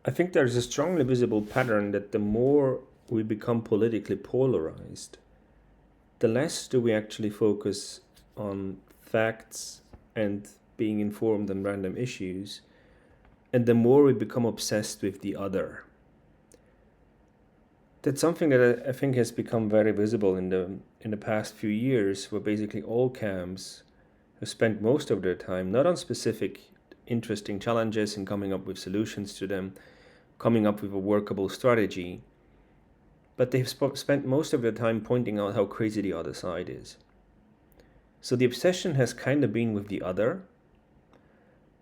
I think there's a strongly visible pattern that the more we become politically polarized, the less do we actually focus on facts and being informed on random issues, and the more we become obsessed with the other. That's something that I think has become very visible in the past few years, where basically all camps have spent most of their time not on specific interesting challenges and coming up with solutions to them, coming up with a workable strategy, but they've spent most of their time pointing out how crazy the other side is. So the obsession has kind of been with the other,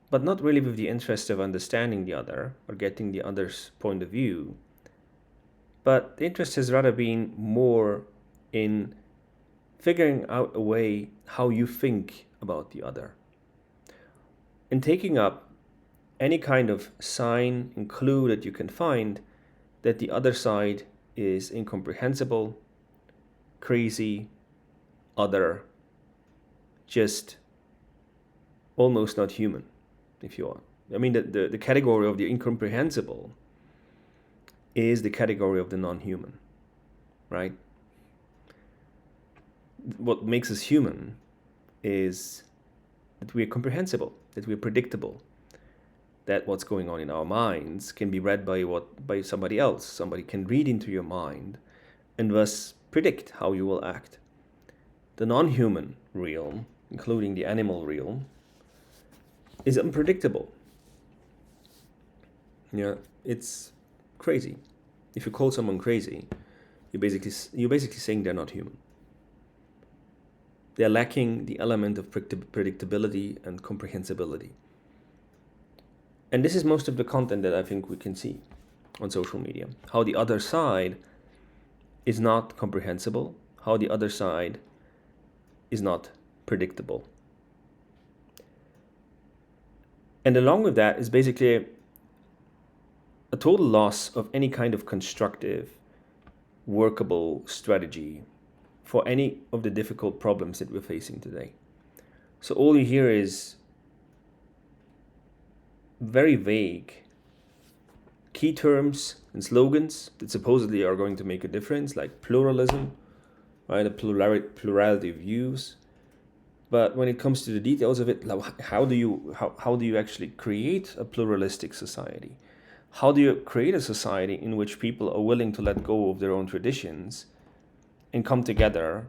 but not really with the interest of understanding the other or getting the other's point of view. But the interest has rather been more in figuring out a way how you think about the other, and taking up any kind of sign and clue that you can find that the other side is incomprehensible, crazy, other, just almost not human, if you want. I mean, the category of the incomprehensible is the category of the non-human, right? What makes us human is that we are comprehensible, that we are predictable, that what's going on in our minds can be read by somebody else. Somebody can read into your mind and thus predict how you will act. The non-human realm, including the animal realm, is unpredictable. Yeah, it's crazy. If you call someone crazy, you're basically saying they're not human. They're lacking the element of predictability and comprehensibility. And this is most of the content that I think we can see on social media. How the other side is not comprehensible, how the other side is not predictable. And along with that is basically a total loss of any kind of constructive, workable strategy for any of the difficult problems that we're facing today. So all you hear is very vague key terms and slogans that supposedly are going to make a difference, like pluralism, right? A plurality of views. But when it comes to the details of it, how do you actually create a pluralistic society? How do you create a society in which people are willing to let go of their own traditions and come together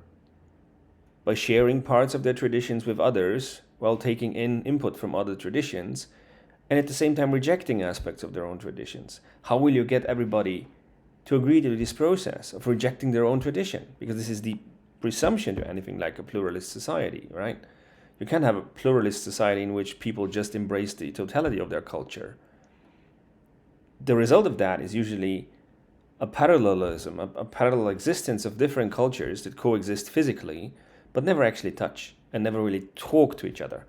by sharing parts of their traditions with others while taking in input from other traditions, and at the same time rejecting aspects of their own traditions? How will you get everybody to agree to this process of rejecting their own tradition? Because this is the presumption to anything like a pluralist society, right? You can't have a pluralist society in which people just embrace the totality of their culture. The result of that is usually a parallelism, a parallel existence of different cultures that coexist physically, but never actually touch and never really talk to each other.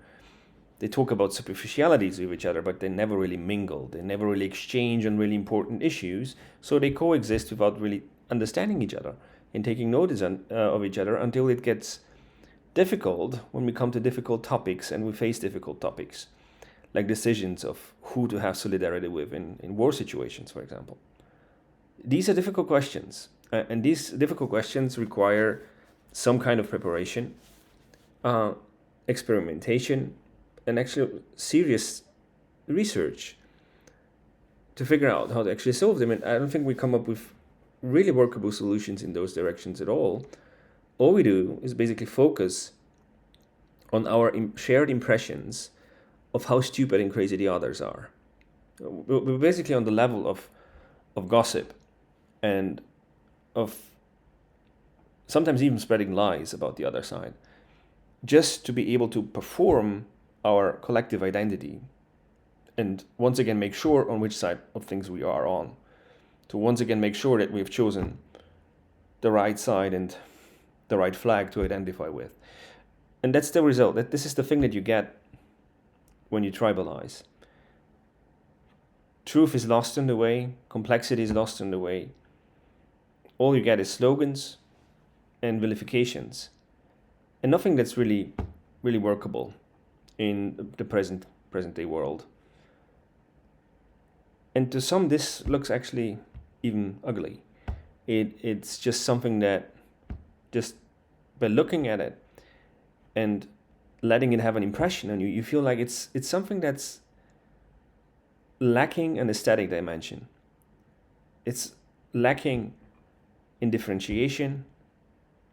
They talk about superficialities with each other, but they never really mingle. They never really exchange on really important issues, so they coexist without really understanding each other and taking notice of each other until it gets difficult when we come to difficult topics and we face difficult topics, like decisions of who to have solidarity with in war situations, for example. These are difficult questions, and these difficult questions require some kind of preparation, experimentation, and actually serious research to figure out how to actually solve them. And I don't think we come up with really workable solutions in those directions at all. All we do is basically focus on our shared impressions of how stupid and crazy the others are. We're basically on the level of gossip and of sometimes even spreading lies about the other side, just to be able to perform our collective identity and once again make sure on which side of things we are on, to once again make sure that we've chosen the right side and the right flag to identify with. And that's the result. That this is the thing that you get when you tribalize. Truth is lost in the way, complexity is lost in the way. All you get is slogans and vilifications, and nothing that's really workable in the present day world. And to some, this looks actually even ugly. It's just something that, just by looking at it and letting it have an impression on you, you feel like it's something that's lacking an aesthetic dimension. It's lacking in differentiation,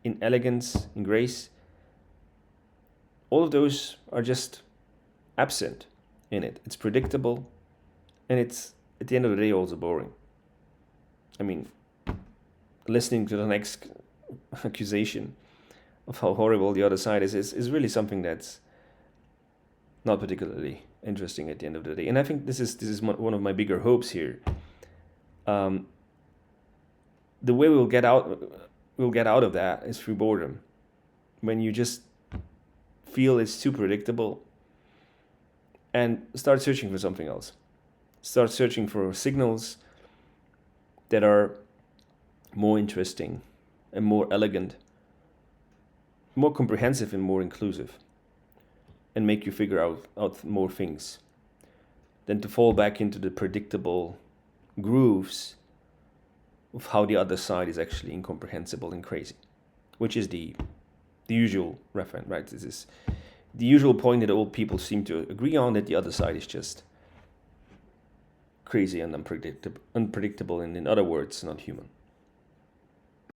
in elegance, in grace. All of those are just absent in it. It's predictable, and it's, at the end of the day, also boring. I mean, listening to the next accusation of how horrible the other side is really something that's not particularly interesting at the end of the day. And I think this is one of my bigger hopes here. The way we'll get out of that is through boredom. When you just feel it's too predictable, and start searching for something else. Start searching for signals that are more interesting and more elegant, more comprehensive and more inclusive, and make you figure out more things, than to fall back into the predictable grooves of how the other side is actually incomprehensible and crazy, which is the usual reference, right? This is the usual point that all people seem to agree on, that the other side is just crazy and unpredictable, and in other words, not human.